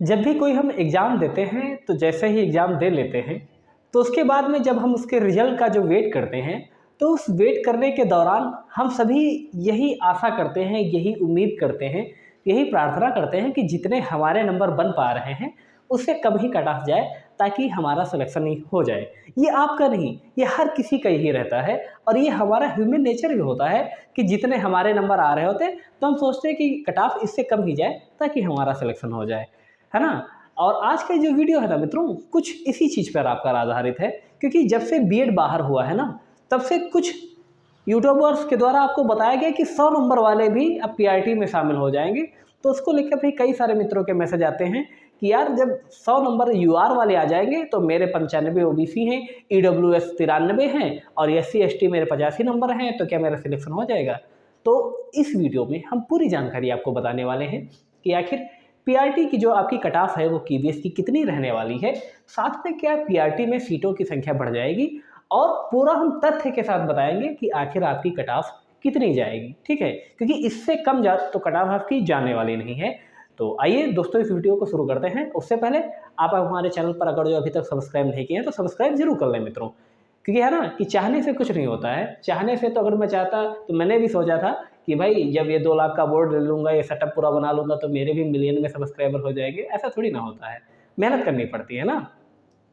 जब भी कोई हम एग्ज़ाम देते हैं तो जैसे ही एग्ज़ाम दे लेते हैं तो उसके बाद में जब हम उसके रिज़ल्ट का जो वेट करते हैं तो उस वेट करने के दौरान हम सभी यही आशा करते हैं, यही उम्मीद करते हैं, यही प्रार्थना करते हैं कि जितने हमारे नंबर बन पा रहे हैं उससे कम ही कट ऑफ जाए ताकि हमारा सिलेक्शन ही हो जाए। ये आपका नहीं, ये हर किसी का यही रहता है और ये हमारा ह्यूमन नेचर भी होता है कि जितने हमारे नंबर आ रहे होते हैं तो हम सोचते हैं कि कट ऑफ इससे कम ही जाए ताकि हमारा सिलेक्शन हो जाए, है ना? और आज का जो वीडियो है ना मित्रों, कुछ इसी चीज़ पर आपका आधारित है क्योंकि जब से बीएड बाहर हुआ है ना, तब से कुछ यूट्यूबर्स के द्वारा आपको बताया गया कि 100 नंबर वाले भी अब पीआरटी में शामिल हो जाएंगे। तो उसको लेकर भी कई सारे मित्रों के मैसेज आते हैं कि यार जब 100 नंबर यूआर वाले आ जाएंगे तो मेरे 95 ओबीसी हैं, ईडब्ल्यूएस 93 हैं और एससी एसटी मेरे 85 नंबर हैं, तो क्या मेरा सिलेक्शन हो जाएगा? तो इस वीडियो में हम पूरी जानकारी आपको बताने वाले हैं कि आखिर पीआरटी की जो आपकी कट ऑफ है वो केवीएस की कितनी रहने वाली है, साथ में क्या पीआरटी में सीटों की संख्या बढ़ जाएगी और पूरा हम तथ्य के साथ बताएंगे कि आखिर आपकी कट ऑफ कितनी जाएगी, ठीक है? क्योंकि इससे कम जा तो कट ऑफ आपकी जाने वाली नहीं है। तो आइए दोस्तों इस वीडियो को शुरू करते हैं। उससे पहले आप हमारे चैनल पर अगर जो अभी तक सब्सक्राइब नहीं किए हैं तो सब्सक्राइब जरूर कर लें मित्रों, क्योंकि है ना कि चाहने से कुछ नहीं होता है। चाहने से तो अगर मैं चाहता तो मैंने भी सोचा था कि भाई जब ये 2 लाख का बोर्ड ले लूँगा, ये सेटअप पूरा बना लूँगा तो मेरे भी मिलियन में सब्सक्राइबर हो जाएंगे। ऐसा थोड़ी ना होता है, मेहनत करनी पड़ती है ना।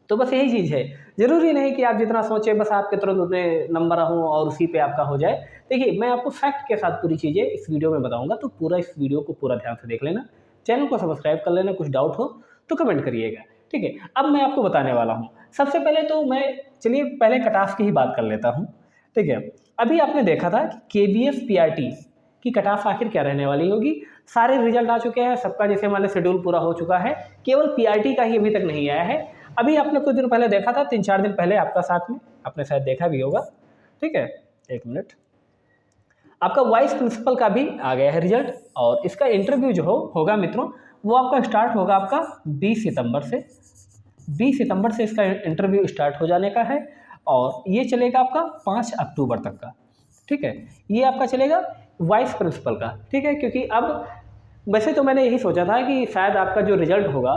तो बस यही चीज़ है। ज़रूरी नहीं कि आप जितना सोचें बस आपके तुरंत उतने नंबर हों और उसी पे आपका हो जाए। देखिए, मैं आपको फैक्ट के साथ पूरी चीज़ें इस वीडियो में बताऊँगा, तो पूरा इस वीडियो को पूरा ध्यान से देख लेना। चैनल को सब्सक्राइब कर लेना, कुछ डाउट हो तो कमेंट करिएगा, ठीक है? अब मैं आपको बताने वाला हूँ। सबसे पहले तो मैं चलिए पहले कट ऑफ की ही बात कर लेता हूँ, ठीक है? अभी आपने देखा था कि केवीएस पीआरटी की कट ऑफ आखिर क्या रहने वाली होगी। सारे रिजल्ट आ चुके हैं, सबका जैसे मान लें शेड्यूल पूरा हो चुका है, केवल पीआरटी का ही अभी तक नहीं आया है। अभी आपने कुछ दिन पहले देखा था, 3-4 दिन पहले आपका साथ में, आपने शायद देखा भी होगा, ठीक है? 1 मिनट, आपका वाइस प्रिंसिपल का भी आ गया है रिजल्ट और इसका इंटरव्यू जो होगा मित्रों, वो आपका स्टार्ट होगा आपका 20 सितंबर से। 20 सितंबर से इसका इंटरव्यू स्टार्ट हो जाने का है और ये चलेगा आपका 5 अक्टूबर तक का, ठीक है? ये आपका चलेगा वाइस प्रिंसिपल का, ठीक है? क्योंकि अब वैसे तो मैंने यही सोचा था कि शायद आपका जो रिजल्ट होगा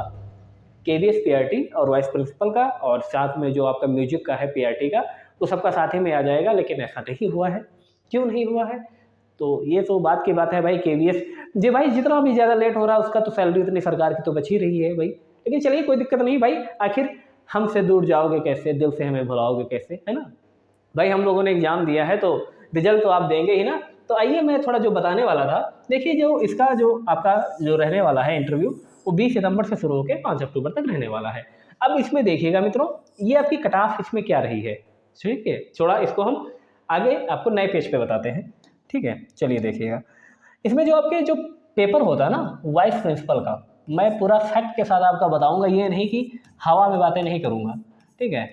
केवीएस पीआरटी और वाइस प्रिंसिपल का और साथ में जो आपका म्यूजिक का है पीआरटी का, वो सबका साथ ही में आ जाएगा, लेकिन ऐसा नहीं हुआ है। क्यों नहीं हुआ है? तो ये तो बात की बात है भाई। केवीएस जी भाई, जितना भी ज़्यादा लेट हो रहा है उसका तो सैलरी उतनी सरकार की तो बच ही रही है भाई। लेकिन चलिए कोई दिक्कत नहीं भाई, आखिर हमसे दूर जाओगे कैसे, दिल से हमें भुलाओगे कैसे, है ना? भाई हम लोगों ने एग्ज़ाम दिया है तो रिजल्ट तो आप देंगे ही ना। तो आइए मैं थोड़ा जो बताने वाला था, देखिए जो इसका जो आपका जो रहने वाला है इंटरव्यू, वो 20 सितंबर से शुरू होकर 5 अक्टूबर तक रहने वाला है। अब इसमें देखिएगा मित्रों, ये आपकी कट ऑफ इसमें क्या रही है, ठीक है? थोड़ा इसको हम आगे आपको नए पेज पे बताते हैं, ठीक है? चलिए देखिएगा, इसमें जो आपके जो पेपर होता है ना वाइस प्रिंसिपल का, मैं पूरा फैक्ट के साथ आपका बताऊंगा, ये नहीं कि हवा में बातें नहीं करूंगा, ठीक है?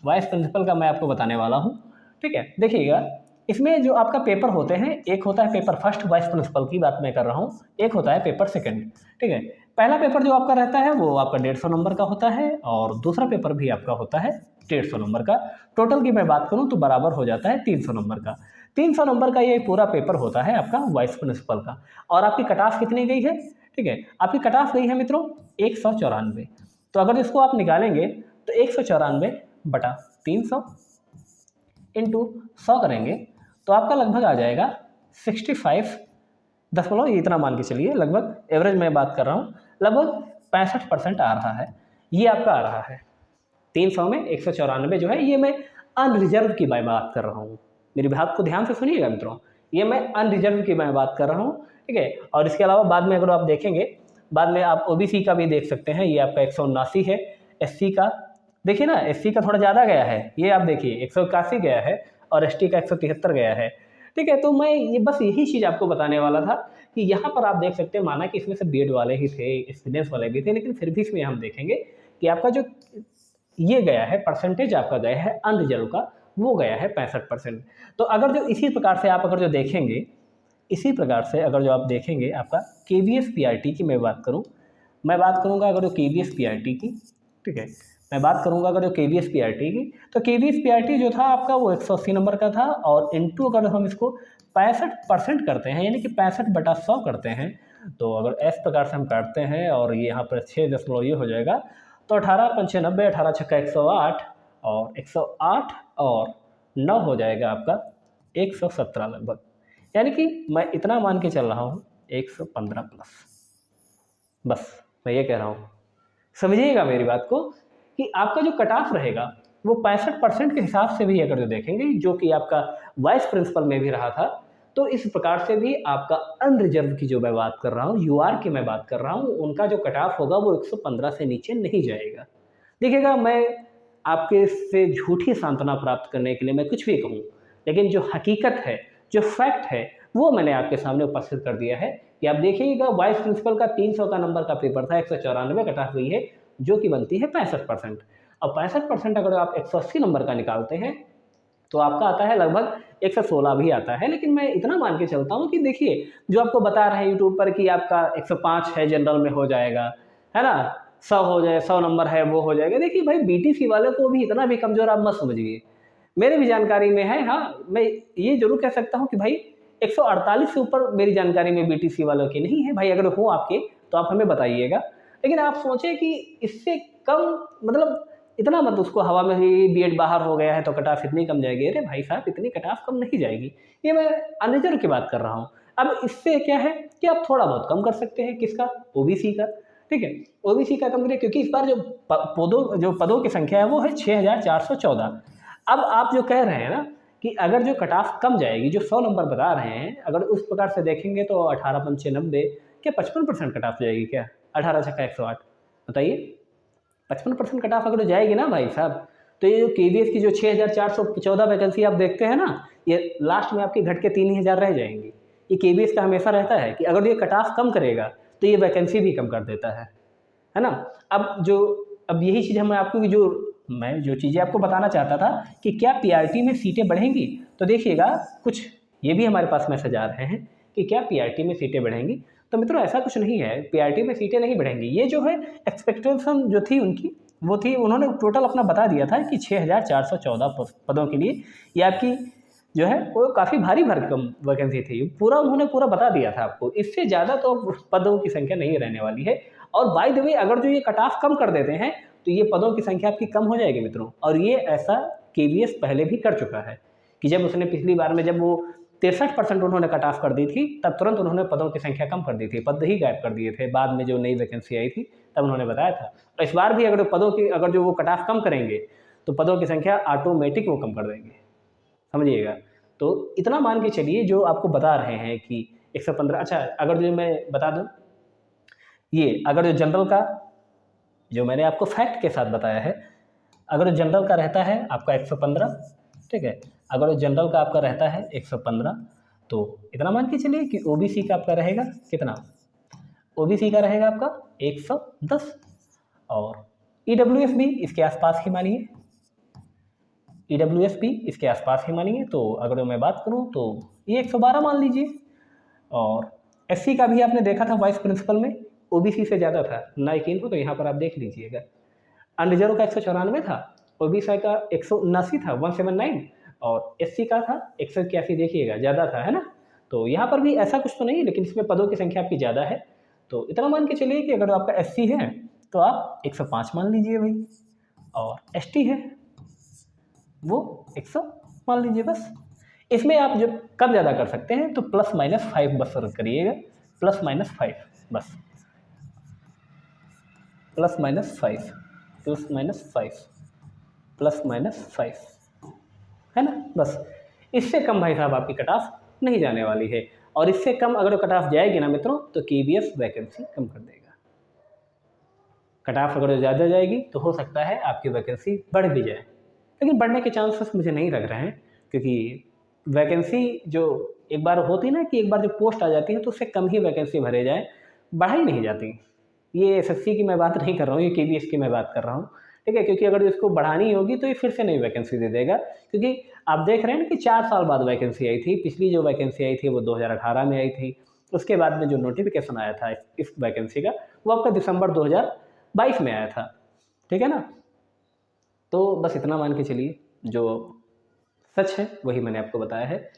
वाइस प्रिंसिपल का मैं आपको बताने वाला हूँ, ठीक है? देखिएगा, इसमें जो आपका पेपर होते हैं, एक होता है पेपर फर्स्ट, वाइस प्रिंसिपल की बात मैं कर रहा हूँ, एक होता है पेपर सेकंड, ठीक है? पहला पेपर जो आपका रहता है वो आपका 150 नंबर का होता है और दूसरा पेपर भी आपका होता है 150 नंबर का। टोटल की मैं बात करूँ तो बराबर हो जाता है 300 नंबर का। 300 नंबर का ये पूरा पेपर होता है आपका वाइस प्रिंसिपल का। और आपकी कट ऑफ कितनी गई है, ठीक है? आपकी कट ऑफ गई है मित्रों 194। तो अगर इसको आप निकालेंगे तो 194 बटा 300 इंटू 100 करेंगे तो आपका लगभग आ जाएगा 65 ये इतना मान के चलिए, लगभग एवरेज मैं बात कर रहा हूँ, लगभग 65% आ रहा है, ये आपका आ रहा है। 300 में 194 जो है, ये मैं अनरिजर्व की मैं बात कर रहा हूँ। मेरी बात को ध्यान से सुनिएगा मित्रों, ये मैं अनरिजर्व की मैं बात कर रहा हूँ, ठीक है? और इसके अलावा बाद में अगर आप देखेंगे, बाद में आप ओबीसी का भी देख सकते हैं, ये आपका 179 है। एससी का देखिए ना, एससी का थोड़ा ज़्यादा गया है, ये आप देखिए 181 गया है और एसटी का 173 गया है, ठीक है? तो मैं ये बस यही चीज़ आपको बताने वाला था कि यहाँ पर आप देख सकते हैं, माना कि इसमें से बीएड वाले ही थे, एक्सपीरियंस वाले भी थे, लेकिन फिर भी इसमें हम देखेंगे कि आपका जो ये गया है परसेंटेज आपका गया है अनरिजर्व का, वो गया है 65%। तो अगर जो इसी प्रकार से आप अगर जो देखेंगे, इसी प्रकार से अगर जो आप देखेंगे आपका केवीएस पीआरटी की मैं बात करूं, मैं बात करूंगा अगर जो केवीएस पीआरटी की, ठीक है? मैं बात करूंगा अगर जो केवीएस पीआरटी की, तो केवीएस पीआरटी जो था आपका वो 180 नंबर का था और इंटू अगर हम इसको 65% करते हैं, यानी कि 65 बटा 100 करते हैं, तो अगर इस प्रकार से हम काटते हैं और ये यहाँ पर 6 दशमलव ये हो जाएगा, तो 18 पंचे 90, 18 छक्का 108 और 108 और 9 हो जाएगा आपका 117 लगभग। यानी कि मैं इतना मान के चल रहा हूँ 115 प्लस। बस मैं ये कह रहा हूँ, समझिएगा मेरी बात को, कि आपका जो कट ऑफ रहेगा वो 65% के हिसाब से भी अगर जो देखेंगे, जो कि आपका वाइस प्रिंसिपल में भी रहा था, तो इस प्रकार से भी आपका अनरिजर्व की जो मैं बात कर रहा हूँ, यूआर की मैं बात कर रहा हूँ, उनका जो कट ऑफ होगा वो 115 से नीचे नहीं जाएगा। देखिएगा, मैं आपके से झूठी सांत्वना प्राप्त करने के लिए मैं कुछ भी कहूँ, लेकिन जो हकीकत है, जो फैक्ट है, वो मैंने आपके सामने उपस्थित कर दिया है कि आप देखिएगा वाइस प्रिंसिपल का 300 का नंबर का पेपर था, 194 कट ऑफ हुई है, जो कि बनती है 65%। अब 65% अगर आप 180 नंबर का निकालते हैं तो आपका आता है लगभग 116 भी आता है। लेकिन मैं इतना मान के चलता हूँ कि देखिए, जो आपको बता रहे हैं यूट्यूब पर कि आपका 105 है जनरल में हो जाएगा, है ना, 100 हो जाए, 100 नंबर है वो हो जाएगा। देखिए भाई, बीटीसी वाले को भी इतना भी कमज़ोर आप मत समझिए, मेरे भी जानकारी में है। हाँ, मैं ये ज़रूर कह सकता हूँ कि भाई 148 से ऊपर मेरी जानकारी में बीटीसी वालों की नहीं है। भाई अगर हो आपके तो आप हमें बताइएगा, लेकिन आप सोचें कि इससे कम, मतलब इतना मत उसको हवा में ही बीएड बाहर हो गया है तो कट ऑफ इतनी कम जाएगी। अरे भाई साहब, इतनी कट ऑफ कम नहीं जाएगी, ये मैं अनरिजर्व की बात कर रहा हूँ। अब इससे क्या है कि आप थोड़ा बहुत कम कर सकते हैं, किसका, ओबीसी का। ठीक है, ओबीसी का कम करिए, क्योंकि इस बार जो पदों की संख्या है वो है 6414। अब आप जो कह रहे हैं ना कि अगर जो कट ऑफ कम जाएगी, जो 100 नंबर बता रहे हैं, अगर उस प्रकार से देखेंगे तो 18 पंचे 90, क्या 55% कट ऑफ जाएगी क्या? 18 छक्का 108, बताइए। 55% कट ऑफ अगर जाएगी ना भाई साहब, तो ये जो केवीएस की जो 6414 वैकेंसी आप देखते हैं ना, ये लास्ट में आपकी घट के 3000 रह जाएंगी। ये केवीएस का हमेशा रहता है कि अगर ये कट ऑफ कम करेगा तो ये वैकेंसी भी कम कर देता है ना। अब यही चीज़ हम आपको मैं जो चीज़ें आपको बताना चाहता था कि क्या पीआरटी में सीटें बढ़ेंगी, तो देखिएगा कुछ ये भी हमारे पास मैसेज आ रहे हैं कि क्या पीआरटी में सीटें बढ़ेंगी। तो मित्रों, ऐसा कुछ नहीं है, पीआरटी में सीटें नहीं बढ़ेंगी। ये जो है एक्सपेक्टेशन जो थी उनकी, वो थी, उन्होंने टोटल अपना बता दिया था कि 6414 पदों के लिए ये आपकी जो है वो काफ़ी भारी भरकम वैकेंसी थी। पूरा उन्होंने पूरा बता दिया था आपको, इससे ज़्यादा तो पदों की संख्या नहीं रहने वाली है। और बाय द वे, अगर जो ये कट ऑफ कम कर देते हैं तो ये पदों की संख्या आपकी कम हो जाएगी मित्रों। और ये ऐसा केवीएस पहले भी कर चुका है कि जब उसने पिछली बार में, जब वो 63% उन्होंने कट ऑफ कर दी थी, तब तुरंत उन्होंने पदों की संख्या कम कर दी थी, पद ही गायब कर दिए थे। बाद में जो नई वैकेंसी आई थी तब उन्होंने बताया था। और इस बार भी अगर जो वो कट ऑफ कम करेंगे तो पदों की संख्या ऑटोमेटिक वो कम कर देंगे, समझिएगा। तो इतना मान के चलिए, जो आपको बता रहे हैं कि 115। अच्छा, अगर जो मैं बता दूं, ये अगर जो जनरल का, जो मैंने आपको फैक्ट के साथ बताया है, अगर जनरल का रहता है आपका 115, ठीक है, अगर जनरल का आपका रहता है 115, तो इतना मान के चलिए कि ओबीसी का आपका रहेगा कितना, ओबीसी का रहेगा आपका 110, और ईडब्ल्यूएस भी इसके आसपास ही मानिए, ईडब्ल्यूएस भी इसके आसपास ही मानिए। तो अगर मैं बात करूं तो ये 112 मान लीजिए। और एससी का भी आपने देखा था वाइस प्रिंसिपल में ओबीसी से ज़्यादा था ना, यकीन हो तो यहाँ पर आप देख लीजिएगा। अनरिजर्व का 194 था, ओबीसी का 179 था, 179, और एससी का था 181, देखिएगा ज़्यादा था, है ना। तो यहाँ पर भी ऐसा कुछ तो नहीं, लेकिन इसमें पदों की संख्या आपकी ज़्यादा है। तो इतना मान के चलिए कि अगर आपका एससी है तो आप 105 मान लीजिए भाई, और एसटी है वो 100 मान लीजिए बस। इसमें आप जब कम ज़्यादा कर सकते हैं तो +-5 बस करिएगा, +-5 बस, +-5, +-5, +-5, है ना, बस। इससे कम भाई साहब आपकी कट ऑफ नहीं जाने वाली है। और इससे कम अगर कट ऑफ जाएगी ना मित्रों, तो केवीएस वैकेंसी कम कर देगा। कट ऑफ अगर ज़्यादा जाएगी तो हो सकता है आपकी वैकेंसी बढ़ भी जाए, लेकिन बढ़ने के चांसेस मुझे नहीं लग रहे हैं, क्योंकि वैकेंसी जो एक बार होती ना, कि एक बार जो पोस्ट आ जाती है तो उससे कम ही वैकेंसी भरे जाए, बढ़ाई नहीं जाती। ये एसएससी की मैं बात नहीं कर रहा हूँ, ये केवीएस की मैं बात कर रहा हूँ, ठीक है। क्योंकि अगर इसको बढ़ानी होगी तो ये फिर से नई वैकेंसी दे देगा, क्योंकि आप देख रहे हैं ना कि 4 साल बाद वैकेंसी आई थी। पिछली जो वैकेंसी आई थी वो 2018 में आई थी। उसके बाद में जो नोटिफिकेशन आया था इस वैकेंसी का, वो आपका दिसंबर 2022 में आया था, ठीक है ना। तो बस इतना मान के चलिए, जो सच है वही मैंने आपको बताया है।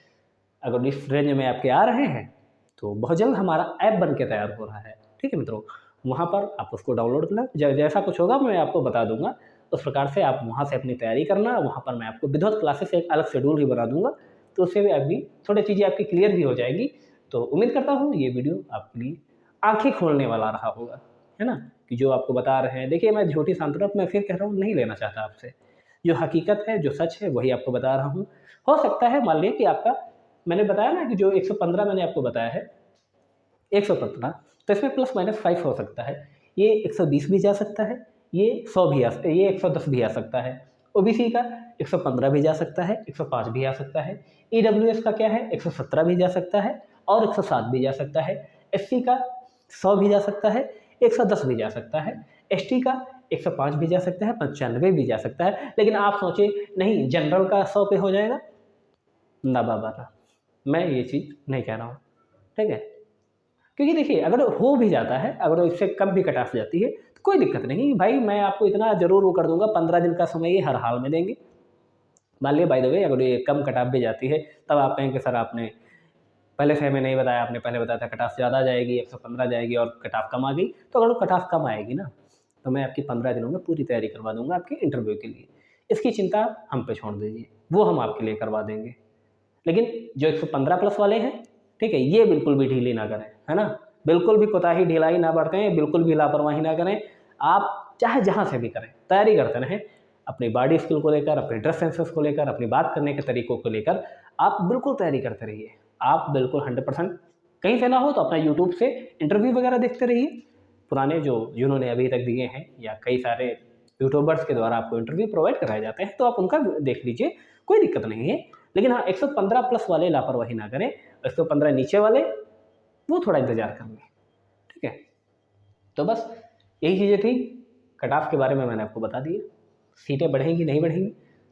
अगर इस रेंज में आपके आ रहे हैं तो बहुत जल्द हमारा ऐप बन के तैयार हो रहा है। ठीक है मित्रों, वहाँ पर आप उसको डाउनलोड करना, जैसा कुछ होगा मैं आपको बता दूंगा, उस प्रकार से आप वहाँ से अपनी तैयारी करना। वहाँ पर मैं आपको विदाउट क्लासेस एक अलग शेड्यूल भी बना दूंगा, तो उससे भी अभी थोड़ी चीज़ें आपकी क्लियर भी हो जाएगी। तो उम्मीद करता हूँ ये वीडियो आपके लिए आंखें खोलने वाला रहा होगा, है ना, कि जो आपको बता रहे हैं। देखिए, मैं झूठी सांत्वना मैं फिर कह रहा हूँ नहीं लेना चाहता आपसे, जो हकीकत है, जो सच है, वही आपको बता रहा हूँ। हो सकता है मान लिया कि आपका, मैंने बताया ना कि जो 115 मैंने आपको बताया है, 115, तो इसमें प्लस माइनस 5 हो सकता है। ये 120 भी जा सकता है, ये 100 भी ये 110 भी आ सकता है। ओबीसी का 115 भी जा सकता है, 105 भी आ सकता है। ईडब्ल्यूएस का क्या है, 117 भी जा सकता है और 107 भी जा सकता है। एससी का 100 भी जा सकता है, 110 भी जा सकता है। एसटी का 105 भी जा सकता है, 95 भी जा सकता है। लेकिन आप सोचे नहीं जनरल का 100 पे हो जाएगा, ना बाबा ना, मैं ये चीज़ नहीं कह रहा हूँ। ठीक है, क्योंकि देखिए अगर हो भी जाता है, अगर इससे कम भी कट ऑफ जाती है तो कोई दिक्कत नहीं भाई, मैं आपको इतना ज़रूर वो कर दूंगा, 15 दिन का समय ये हर हाल में देंगे। मान लिया बाय द वे अगर ये कम कट ऑफ भी जाती है, तब आप कहेंगे सर आपने पहले से हमें नहीं बताया, आपने पहले बताया था कट ऑफ ज़्यादा जाएगी, 115 जाएगी और कट ऑफ कम आ गई। तो अगर कट ऑफ कम आएगी ना, तो मैं आपकी 15 दिनों में पूरी तैयारी करवा दूंगा आपके इंटरव्यू के लिए। इसकी चिंता हम पे छोड़ दीजिए, वो हम आपके लिए करवा देंगे। लेकिन जो 115 प्लस वाले हैं, ठीक है, ये बिल्कुल भी ढीली ना करें, है ना, बिल्कुल भी कोताही ढिलाई ना बरतें, बिल्कुल भी लापरवाही ना करें। आप चाहे जहाँ से भी करें, तैयारी करते रहें, अपनी बॉडी स्किल को लेकर, अपने ड्रेस सेंसेस को लेकर, अपनी बात करने के तरीकों को लेकर आप बिल्कुल तैयारी करते रहिए। आप बिल्कुल 100%, कहीं से ना हो तो अपना यूट्यूब से इंटरव्यू वगैरह देखते रहिए, पुराने जो जिन्होंने अभी तक दिए हैं, या कई सारे यूट्यूबर्स के द्वारा आपको इंटरव्यू प्रोवाइड कराए जाते हैं, तो आप उनका देख लीजिए, कोई दिक्कत नहीं है। लेकिन हाँ, 115 प्लस वाले लापरवाही ना करें, 115 नीचे वाले वो थोड़ा इंतजार कर लें। ठीक है, तो बस यही चीज़ें थी। कट ऑफ के बारे में मैंने आपको बता दिया, सीटें बढ़ेंगी नहीं बढ़ेंगी,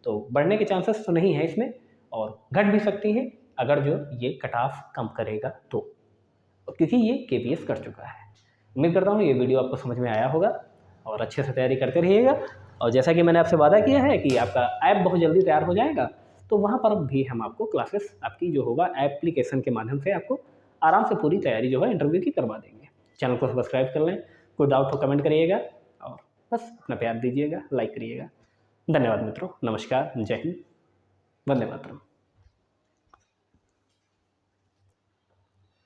तो बढ़ने के चांसेस तो नहीं है इसमें, और घट भी सकती हैं अगर जो ये कट ऑफ कम करेगा तो, क्योंकि ये केपीएस कर चुका है। उम्मीद करता हूँ ये वीडियो आपको समझ में आया होगा, और अच्छे से तैयारी करते रहिएगा। और जैसा कि मैंने आपसे वादा किया है कि आपका ऐप बहुत जल्दी तैयार हो जाएगा, तो वहाँ पर भी हम आपको क्लासेस आपकी जो होगा एप्लीकेशन के माध्यम से आपको आराम से पूरी तैयारी जो है इंटरव्यू की करवा देंगे। चैनल को सब्सक्राइब कर लें, कोई डाउट हो कमेंट करिएगा, और बस अपना प्यार दीजिएगा, लाइक करिएगा। धन्यवाद मित्रों, नमस्कार, जय हिंद, वंदे मातरम।